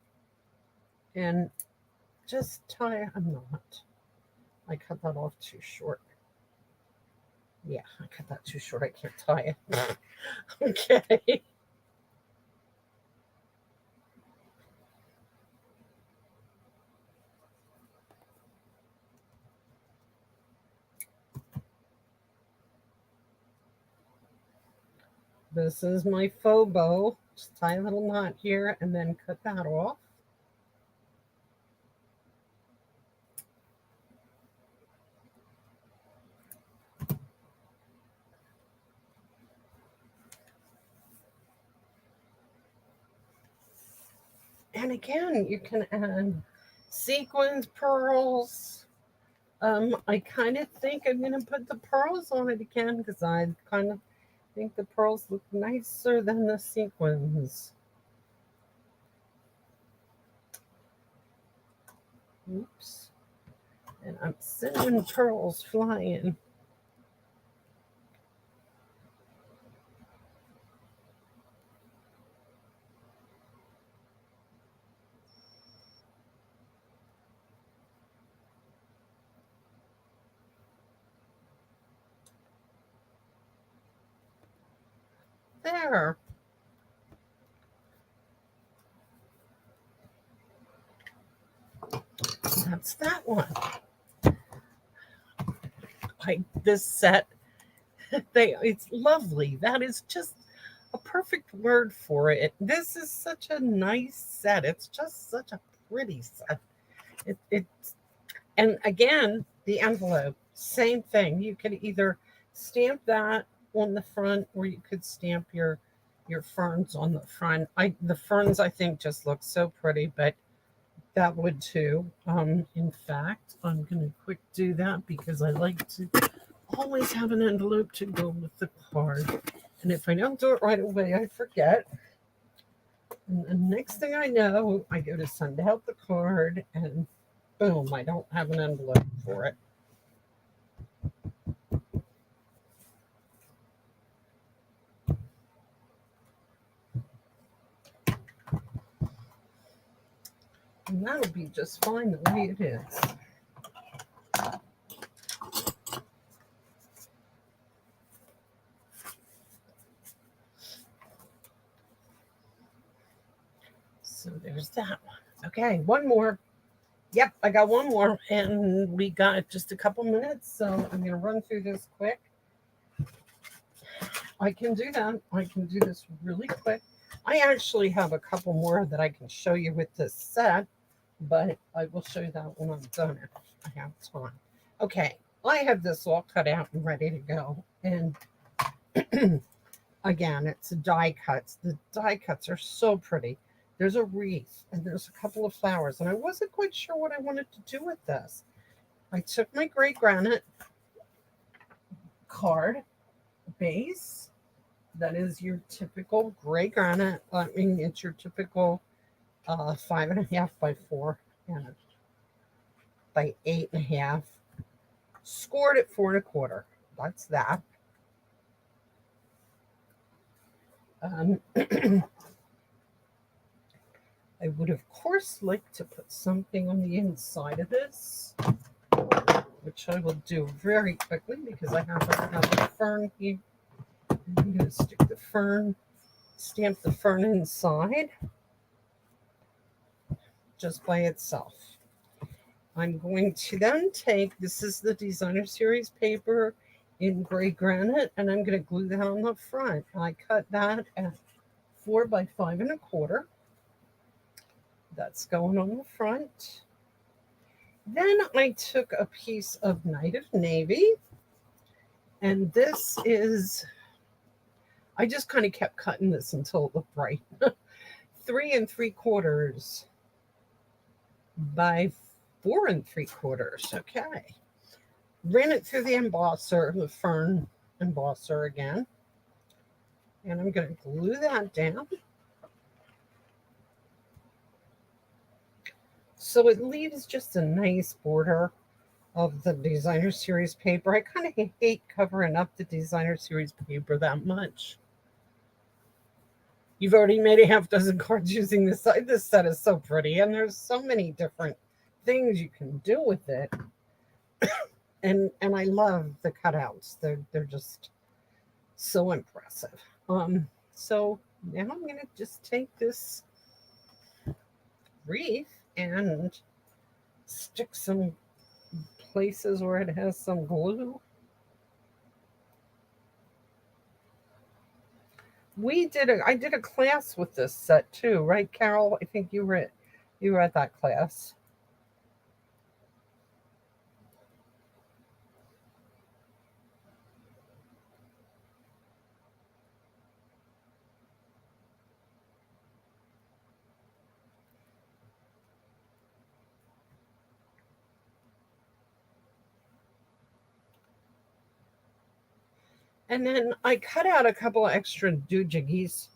and just tie a knot. I cut that off too short. Yeah, I cut that too short. I can't tie it. Okay. This is my faux bow. Just tie a little knot here and then cut that off. And again, you can add sequins, pearls. I kind of think I'm going to put the pearls on it again because I kind of think the pearls look nicer than the sequins. Oops. And I'm sending pearls flying. There. That's that one. Like this set, it's lovely. That is just a perfect word for it. This is such a nice set. It's just such a pretty set. It's and again, the envelope, same thing. You could either stamp that on the front, or you could stamp your ferns on the front. The ferns I think just look so pretty, but that would too. In fact, I'm gonna quick do that because I like to always have an envelope to go with the card. And if I don't do it right away, I forget. And the next thing I know, I go to send out the card and boom, I don't have an envelope for it. And that'll be just fine the way it is. So there's that one. Okay, one more. Yep, I got one more, and we got just a couple minutes, so I'm going to run through this quick. I can do that. I can do this really quick. I actually have a couple more that I can show you with this set, but I will show you that when I'm done if I have time. Okay, I have this all cut out and ready to go. And again, it's die cuts. The die cuts are so pretty. There's a wreath and there's a couple of flowers, and I wasn't quite sure what I wanted to do with this. I took my gray granite card base. That is your typical gray granite. I mean, it's your typical 5.5 by 4 and by 8.5. Scored at 4.25. That's that. I would, of course, like to put something on the inside of this, which I will do very quickly because I have another fern here. I'm going to stick the fern, stamp the fern inside just by itself. I'm going to then take, this is the Designer Series paper in gray granite, and I'm going to glue that on the front. I cut that at 4 by 5.25. That's going on the front. Then I took a piece of Night of Navy, and this is, I just kind of kept cutting this until it looked right. 3.75 by 4.75. Okay. Ran it through the embosser, the fern embosser again. And I'm going to glue that down. So it leaves just a nice border of the Designer Series paper. I kind of hate covering up the Designer Series paper that much. You've already made a half dozen cards using this side. This set is so pretty, and there's so many different things you can do with it. And I love the cutouts. They're just so impressive. So now I'm gonna just take this wreath and stick some places where it has some glue. I did a class with this set too, right, Carol? I think you were at that class. And then I cut out a couple of extra doohickeys.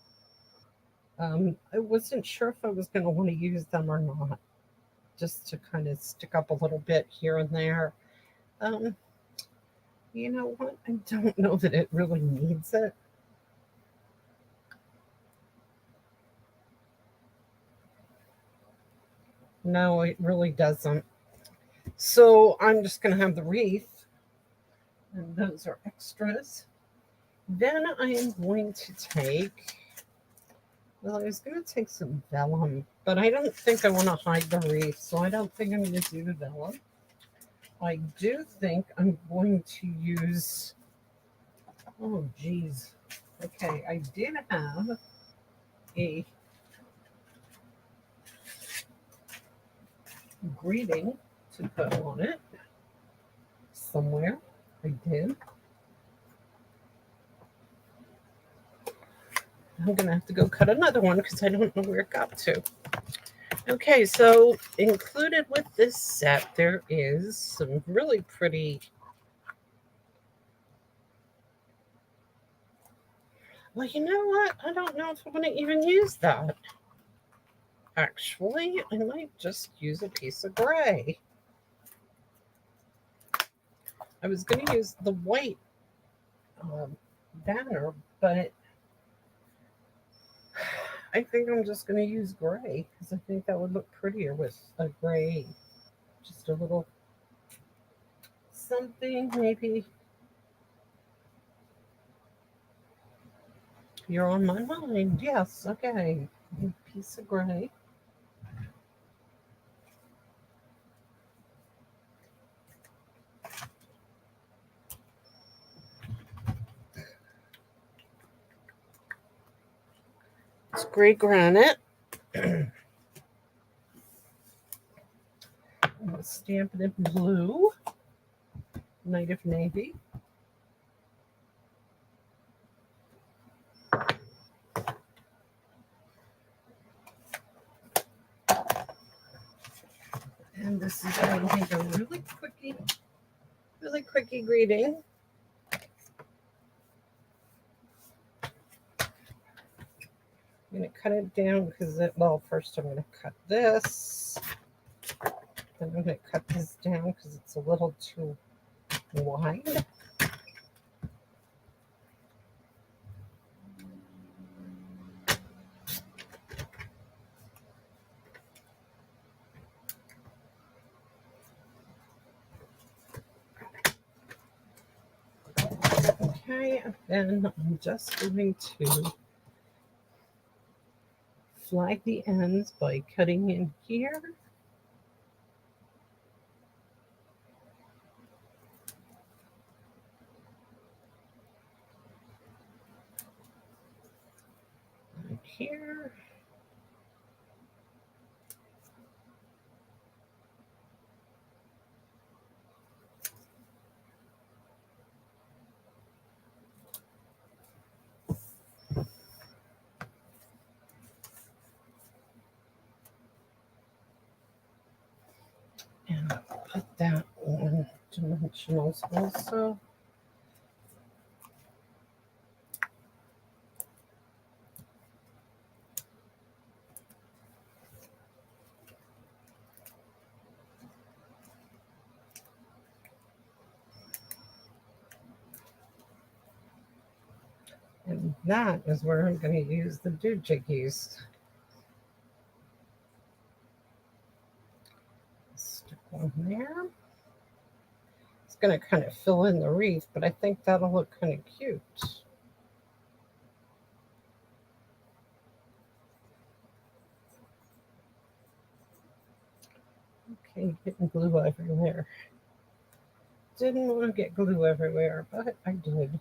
I wasn't sure if I was going to want to use them or not. just to kind of stick up a little bit here and there. Um, you know what? I don't know that it really needs it. No, it really doesn't. So I'm just going to have the wreath, and those are extras. Then I am going to take, well, I was going to take some vellum, but I don't think I want to hide the wreath, so I don't think I'm going to do the vellum. I do think I'm going to use, oh, geez. Okay, I did have a greeting to put on it somewhere. I did. I'm going to have to go cut another one because I don't know where it got to. Okay, so included with this set, there is some really pretty. Well, you know what? I don't know if I'm going to even use that. Actually, I might just use a piece of gray. I was going to use the white um, banner, but I think I'm just going to use gray because I think that would look prettier with a gray. Just a little something, maybe. You're on my mind. Yes, okay. A piece of gray. It's gray granite. I'm going to stamp it in blue, Night of Navy. And this is going to be a really quickie greeting. I'm going to cut it down because well, first I'm going to cut this. Then I'm going to cut this down because it's a little too wide. Okay, and then I'm just going to flag the ends by cutting in here. And here. And I'll put that on dimensionals also. And that is where I'm going to use the doohickeys. Stick one there. It's going to kind of fill in the wreath, but I think that'll look kind of cute. Okay, getting glue everywhere. Didn't want to get glue everywhere, but I did.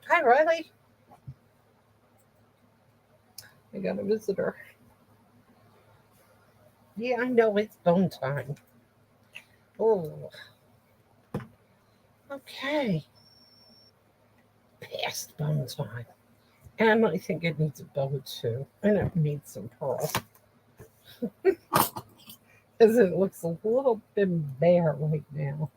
Hi, Riley. I got a visitor. Yeah, I know it's bone time. Oh, okay. Past bone time. And I think it needs a bow too. And it needs some pearl. because it looks a little bit bare right now.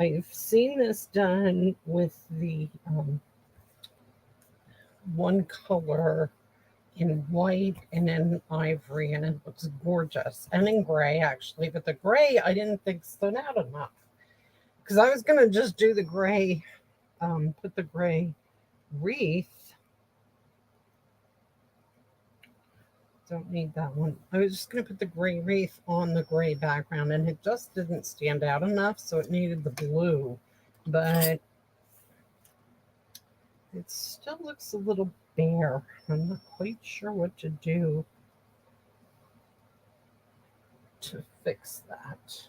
I've seen this done with the one color in white and in ivory, and it looks gorgeous. And in gray, actually. But the gray, I didn't think stood out enough because I was going to just do the gray, put the gray wreath. Don't need that one. I was just going to put the gray wreath on the gray background, and it just didn't stand out enough, so it needed the blue. But it still looks a little bare. I'm not quite sure what to do to fix that.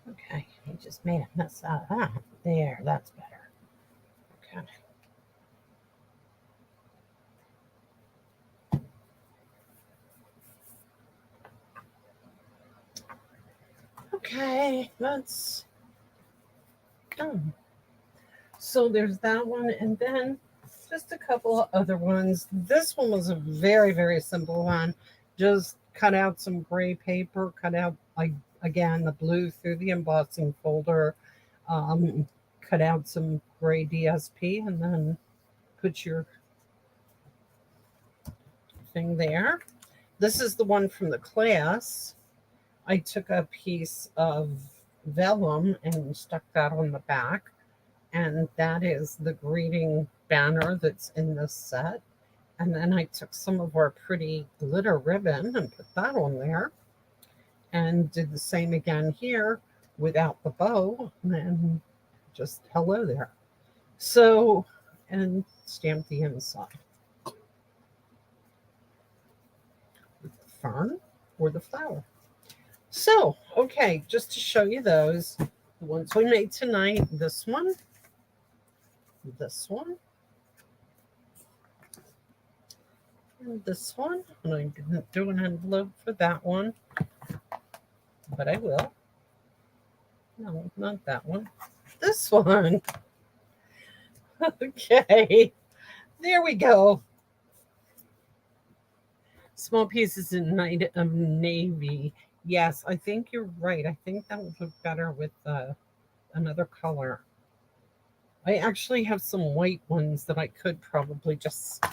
Okay, I just made a mess out of that. There, that's better. Okay. Okay, that's done. So there's that one, and then just a couple of other ones. This one was a very, very simple one. Just cut out some gray paper, cut out like again the blue through the embossing folder, cut out some gray DSP, and then put your thing there. This is the one from the class. I took a piece of vellum and stuck that on the back, and that is the greeting banner that's in this set. And then I took some of our pretty glitter ribbon and put that on there, and did the same again here without the bow, and just hello there. So, and stamp the inside with the fern or the flower. So, okay, just to show you those, the ones we made tonight, this one, and this one. And I didn't do an envelope for that one, but I will. No, not that one. This one. Okay, there we go. Small pieces in night of navy. Yes, I think you're right. I think that would look better with another color. I actually have some white ones that I could probably just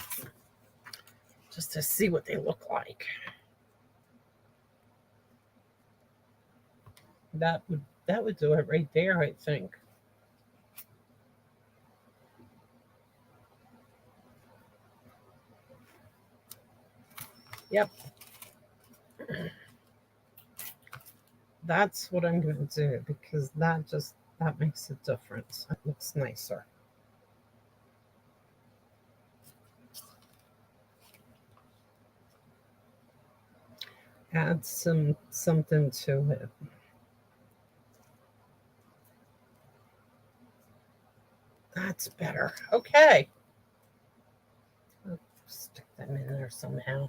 to see what they look like. That would do it right there, I think. Yep. That's what I'm going to do because that makes a difference. It looks nicer. Add something to it. That's better. Okay. I'll stick them in there somehow.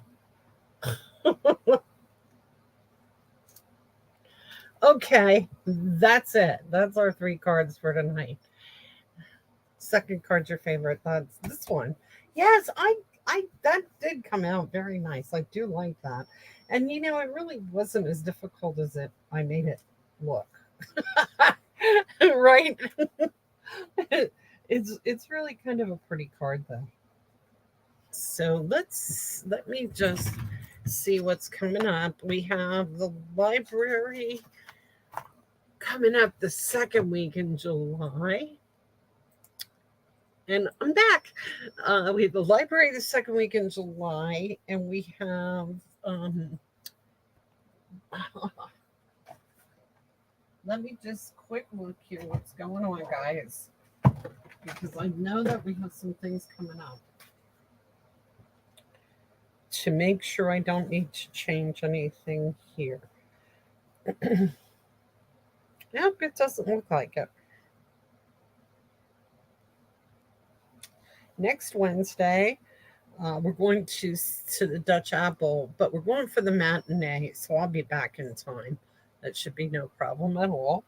Okay, that's it. That's our 3 cards for tonight. Second card's your favorite. That's this one. Yes, I that did come out very nice. I do like that. And it really wasn't as difficult as I made it look. Right? It's really kind of a pretty card though. So let me just see what's coming up. We have the library coming up the second week in July. And I'm back. We have the library the second week in July, and we have let me just quick look here what's going on, guys, because I know that we have some things coming up to make sure I don't need to change anything here. Nope, it doesn't look like it. Next Wednesday, we're going to the Dutch Apple, but we're going for the matinee, so I'll be back in time. That should be no problem at all.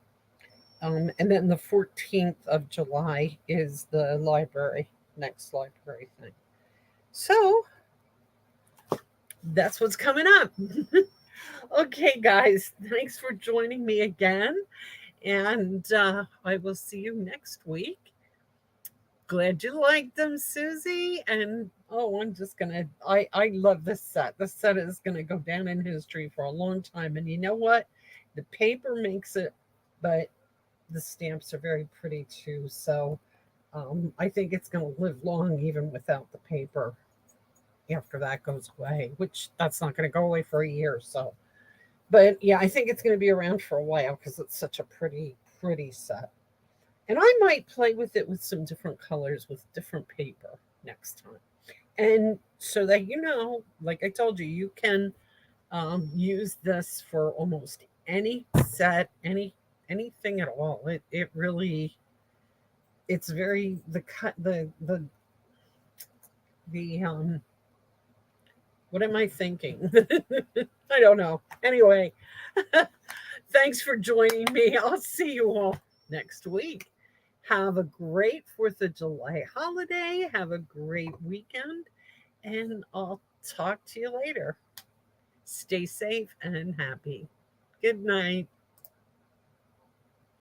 And then the 14th of July is the library, next library thing. So that's what's coming up. Okay, guys, thanks for joining me again. And I will see you next week. Glad you liked them, Susie. And oh, I'm just gonna I love this set. This set is gonna go down in history for a long time. And you know what? The paper makes it, but the stamps are very pretty too. So I think it's gonna live long even without the paper after that goes away, which that's not gonna go away for a year. So but yeah, I think it's gonna be around for a while because it's such a pretty set. And I might play with it with some different colors with different paper next time. And so that you know, like I told you, you can use this for almost any set, anything at all. It really it's very the cut the what am I thinking? I don't know. Anyway, thanks for joining me. I'll see you all next week. Have a great 4th of July holiday. Have a great weekend. And I'll talk to you later. Stay safe and happy. Good night.